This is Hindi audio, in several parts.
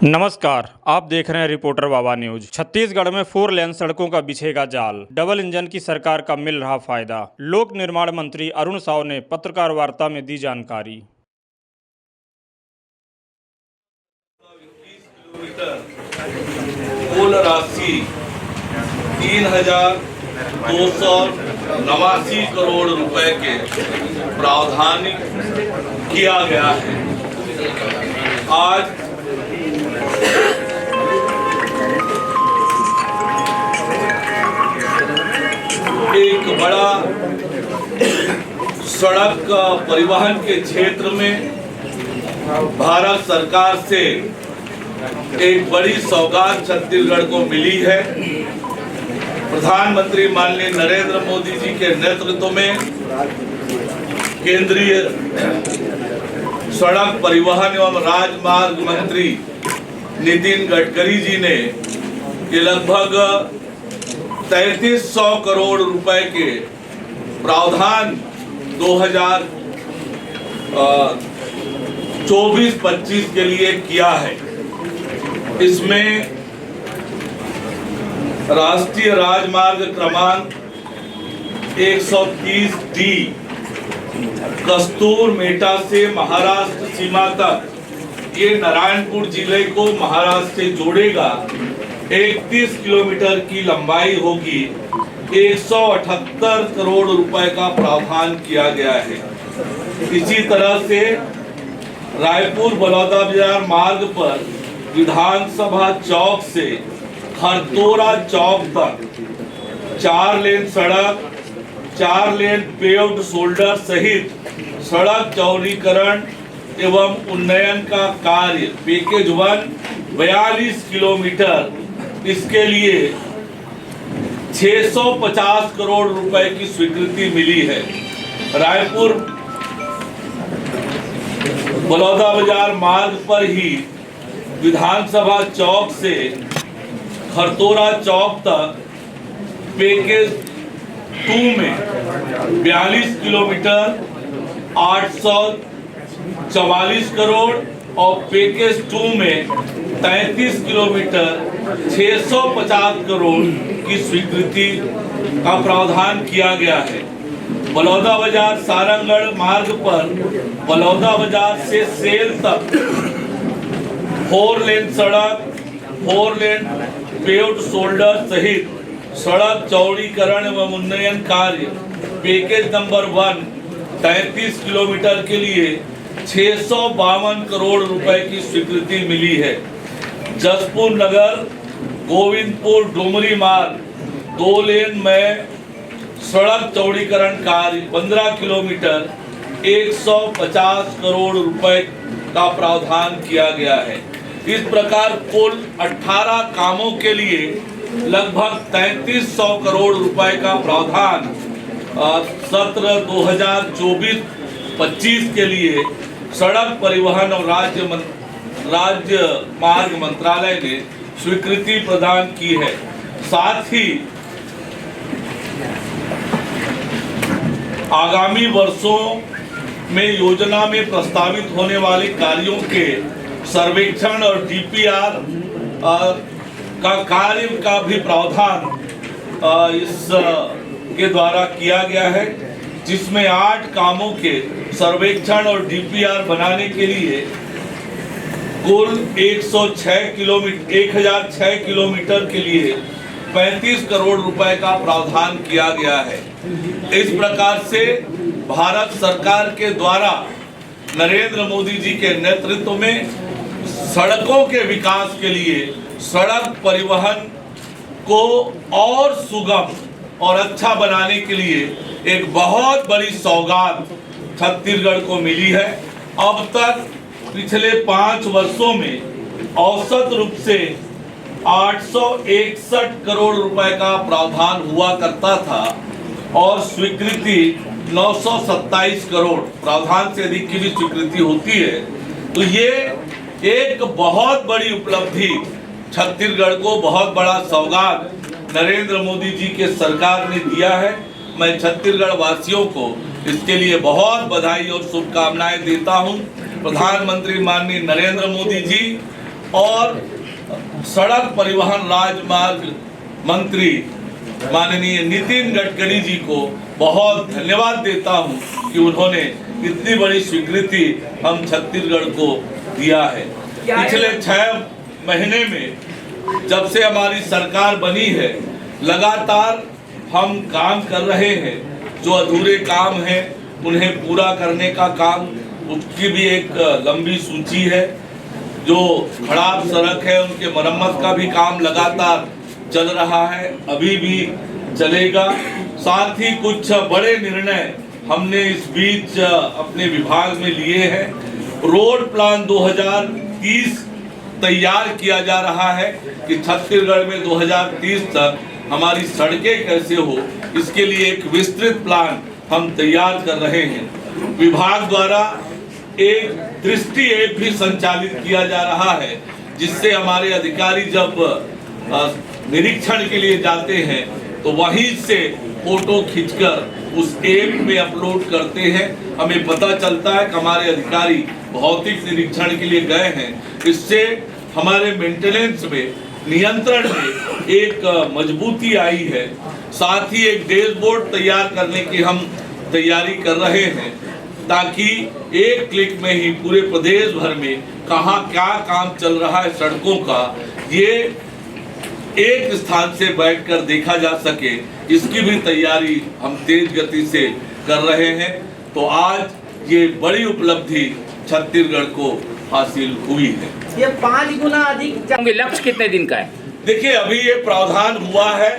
नमस्कार, आप देख रहे हैं रिपोर्टर बाबा न्यूज। छत्तीसगढ़ में 4 लेन सड़कों का बिछेगा जाल, डबल इंजन की सरकार का मिल रहा फायदा। लोक निर्माण मंत्री अरुण साव ने पत्रकार वार्ता में दी जानकारी। कुल राशि 3,289 करोड़ रुपए के प्रावधान किया गया है। आज एक बड़ा सड़क परिवहन के क्षेत्र में भारत सरकार से एक बड़ी सौगात छत्तीसगढ़ को मिली है। प्रधानमंत्री माननीय नरेंद्र मोदी जी के नेतृत्व में केंद्रीय सड़क परिवहन एवं राजमार्ग मंत्री नितिन गडकरी जी ने ये लगभग 3300 करोड़ रुपए के प्रावधान 2024-25 के लिए किया है। इसमें राष्ट्रीय राजमार्ग क्रमांक 130D कस्तूर मेटा से महाराष्ट्र सीमा तक ये नारायणपुर जिले को महाराष्ट्र से जोड़ेगा। 31 किलोमीटर की लंबाई होगी। 178 करोड़ रुपए का प्रावधान किया गया है। इसी तरह से रायपुर बलौदाबाजार मार्ग पर विधानसभा चौक से खरतोरा चौक तक 4 लेन सड़क, 4 लेन पेव्ड शोल्डर सहित सड़क चौड़ीकरण एवं उन्नयन का कार्य पैकेज 1 42 किलोमीटर, इसके लिए 650 करोड़ रुपए की स्वीकृति मिली है। रायपुर बलौदाबाजार मार्ग पर ही विधानसभा चौक से खरतोरा चौक तक पैकेज 2 में 42 किलोमीटर 844 करोड़ और पैकेज 2 में 33 किलोमीटर 650 करोड़ की स्वीकृति का प्रावधान किया गया है। बलौदाबाजार सारंगढ़ मार्ग पर बलौदाबाजार से सेल तक 4 लेन सड़क, 4 लेन पेव्ड शोल्डर सहित सड़क चौड़ीकरण एवं उन्नयन कार्य पैकेज नंबर 1 33 किलोमीटर के लिए 652 करोड़ रुपए की स्वीकृति मिली है। जसपुर नगर गोविंदपुर डुमरी मार्ग 2 लेन में सड़क चौड़ीकरण कार्य 15 किलोमीटर 150 करोड़ रुपए का प्रावधान किया गया है। इस प्रकार कुल 18 कामों के लिए लगभग 3300 करोड़ रुपए का प्रावधान सत्र 2024-25 के लिए सड़क परिवहन और राज्य मार्ग मंत्रालय ने स्वीकृति प्रदान की है। साथ ही आगामी वर्षों में योजना में प्रस्तावित होने वाले कार्यों के सर्वेक्षण और डीपीआर का कार्य का भी प्रावधान इस के द्वारा किया गया है, जिसमें 8 कामों के सर्वेक्षण और डीपीआर बनाने के लिए कुल 1006 किलोमीटर के लिए 35 करोड़ रुपए का प्रावधान किया गया है। इस प्रकार से भारत सरकार के द्वारा नरेंद्र मोदी जी के नेतृत्व में सड़कों के विकास के लिए सड़क परिवहन को और सुगम और अच्छा बनाने के लिए एक बहुत बड़ी सौगात छत्तीसगढ़ को मिली है। अब तक पिछले 5 वर्षों में औसत रूप से 861 करोड़ रुपए का प्रावधान हुआ करता था और स्वीकृति 927 करोड़, प्रावधान से अधिक की भी स्वीकृति होती है। तो ये एक बहुत बड़ी उपलब्धि छत्तीसगढ़ को, बहुत बड़ा सौगात नरेंद्र मोदी जी के सरकार ने दिया है। मैं छत्तीसगढ़ वासियों को इसके लिए बहुत बधाई और शुभकामनाएं देता हूं। प्रधानमंत्री माननीय नरेंद्र मोदी जी और सड़क परिवहन राजमार्ग मंत्री माननीय नितिन गडकरी जी को बहुत धन्यवाद देता हूं कि उन्होंने इतनी बड़ी स्वीकृति हम छत्तीसगढ़ को दिया है। पिछले 6 महीने में जब से हमारी सरकार बनी है लगातार हम काम कर रहे हैं। जो अधूरे काम हैं उन्हें पूरा करने का काम, उसकी भी एक लंबी सूची है। जो खराब सड़क है उनके मरम्मत का भी काम लगातार चल रहा है, अभी भी चलेगा। साथ ही कुछ बड़े निर्णय हमने इस बीच अपने विभाग में लिए हैं। रोड प्लान 2030 तैयार किया जा रहा है कि छत्तीसगढ़ में 2030 तक हमारी सड़कें कैसे हो, इसके लिए एक विस्तृत प्लान हम तैयार कर रहे हैं। विभाग द्वारा एक दृष्टि ऐप भी संचालित किया जा रहा है, जिससे हमारे अधिकारी जब निरीक्षण के लिए जाते हैं तो वहीं से फोटो खींचकर उस ऐप में अपलोड करते हैं। हमें पता चलता है कि हमारे अधिकारी भौतिक निरीक्षण के लिए गए हैं। इससे हमारे मेंटेनेंस में, नियंत्रण में एक मजबूती आई है। साथ ही एक डैशबोर्ड तैयार करने की हम तैयारी कर रहे हैं, ताकि एक क्लिक में ही पूरे प्रदेश भर में कहाँ क्या काम चल रहा है सड़कों का, ये एक स्थान से बैठकर देखा जा सके। इसकी भी तैयारी हम तेज गति से कर रहे हैं। तो आज ये बड़ी उपलब्धि छत्तीसगढ़ को हासिल हुई है। ये 5 गुना अधिक। लक्ष्य कितने दिन का है? देखिए, अभी ये प्रावधान हुआ है,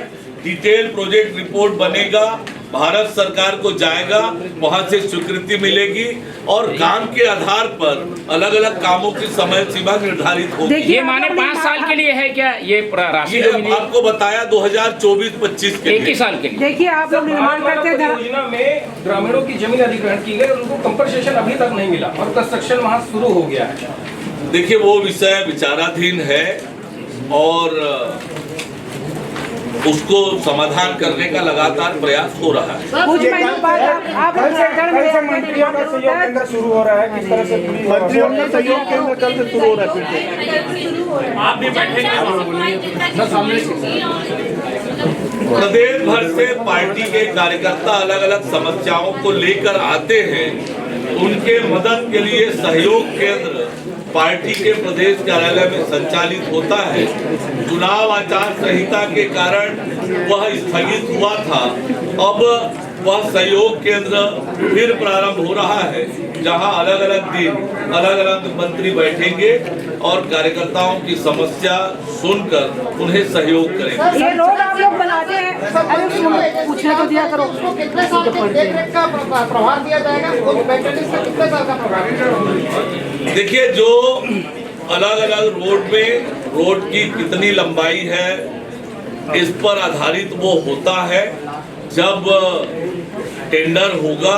डिटेल प्रोजेक्ट रिपोर्ट बनेगा, भारत सरकार को जाएगा, वहां से स्वीकृति मिलेगी और काम के आधार पर अलग अलग कामों की समय सीमा निर्धारित होगी। ये माने 5 साल के लिए है क्या ये राशि? आपको बताया 2024-25 के एक ही साल के लिए। देखिए, आप लोग निर्माण करते थे, योजना में ग्रामीणों की जमीन अधिग्रहण की गई और उनको कंपनसेशन अभी तक नहीं मिला और कंस्ट्रक्शन वहाँ शुरू हो गया है। देखिए, वो विषय विचाराधीन है और उसको समाधान करने का लगातार प्रयास हो रहा है। कुछ महीनों बाद आप मंत्रियों का सहयोग केंद्र शुरू हो रहा है, किस तरह से मंत्रियों का सहयोग केंद्र कल से शुरू हो रहा है। आप भी बैठेंगे? प्रदेश भर से पार्टी के कार्यकर्ता अलग अलग समस्याओं को लेकर आते हैं। उनके मदद के लिए सहयोग केंद्र पार्टी के प्रदेश कार्यालय में संचालित होता है। चुनाव आचार संहिता के कारण वह स्थगित हुआ था। अब वह सहयोग केंद्र फिर प्रारंभ हो रहा है, जहां अलग अलग दिन अलग अलग मंत्री बैठेंगे और कार्यकर्ताओं की समस्या सुनकर उन्हें सहयोग करेंगे। ये रोड आप लोग बनाते हैं, अरे पूछने को दिया करो। उसको कितने साल का प्रभार दिया जाएगा? कितने साल का प्रभार? देखिए, जो अलग अलग रोड की कितनी लंबाई है, इस पर आधारित वो होता है। जब टेंडर होगा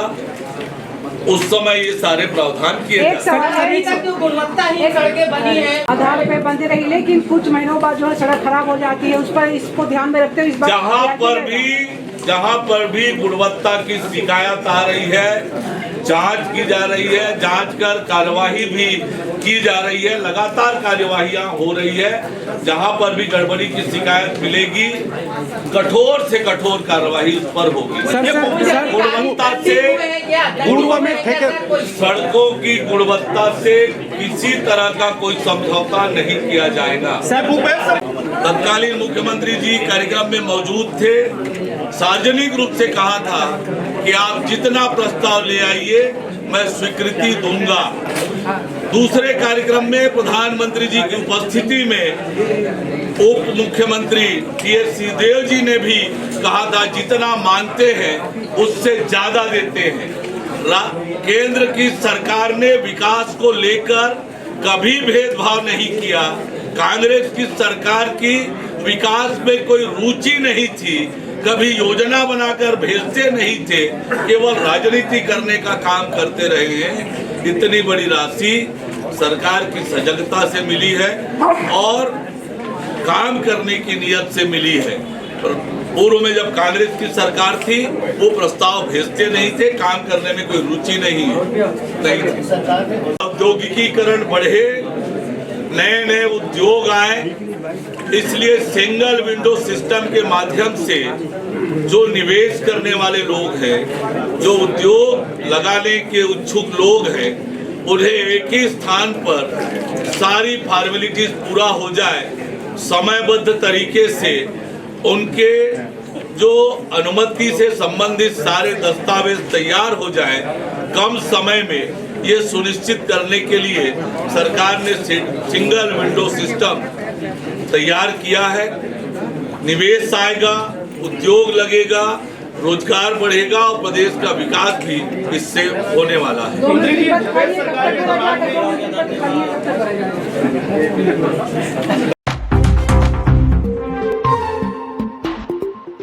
उस समय ये सारे प्रावधान किए एक सवाल अभी तक जो गुणवत्ताहीन सड़कें बनी है, आधार पे बनती रही, लेकिन कुछ महीनों बाद जो है सड़क खराब हो जाती है। उस पर इसको ध्यान में रखते हुए इस बार जहाँ पर भी गुणवत्ता की शिकायत आ रही है, जांच की जा रही है, जांच कर कार्यवाही भी की जा रही है, लगातार कार्यवाहियां हो रही है। जहां पर भी गड़बड़ी की शिकायत मिलेगी, कठोर से कठोर कार्यवाही उस पर होगी। गुणवत्ता से, सड़कों की गुणवत्ता से किसी तरह का कोई समझौता नहीं किया जाएगा। तत्कालीन मुख्यमंत्री जी कार्यक्रम में मौजूद थे। सार्वजनिक रूप से कहा था कि आप जितना प्रस्ताव ले आइए मैं स्वीकृति दूंगा। दूसरे कार्यक्रम में प्रधानमंत्री जी की उपस्थिति में उप मुख्यमंत्री टी.एस. सिंहदेव जी ने भी कहा था जितना मानते हैं उससे ज्यादा देते हैं। केंद्र की सरकार ने विकास को लेकर कभी भेदभाव नहीं किया। कांग्रेस की सरकार की विकास में कोई रुचि नहीं थी, कभी योजना बनाकर भेजते नहीं थे, केवल राजनीति करने का काम करते रहे हैं। इतनी बड़ी राशि सरकार की सजगता से मिली है और काम करने की नियत से मिली है। पूर्व में जब कांग्रेस की सरकार थी वो प्रस्ताव भेजते नहीं थे, काम करने में कोई रुचि नहीं थी। औद्योगिकीकरण बढ़े, नए नए उद्योग आए, इसलिए सिंगल विंडो सिस्टम के माध्यम से जो निवेश करने वाले लोग हैं, जो उद्योग लगाने के इच्छुक लोग हैं, उन्हें एक ही स्थान पर सारी फॉर्मेलिटीज पूरा हो जाए, समयबद्ध तरीके से उनके जो अनुमति से संबंधित सारे दस्तावेज तैयार हो जाए कम समय में, ये सुनिश्चित करने के लिए सरकार ने सिंगल विंडो सिस्टम तैयार किया है। निवेश आएगा, उद्योग लगेगा, रोजगार बढ़ेगा और प्रदेश का विकास भी इससे होने वाला है। 2 मिनट की बात करिए, कब तक पूरा जाएगा? 2 मिनट की बात करिए, कब तक करेगा?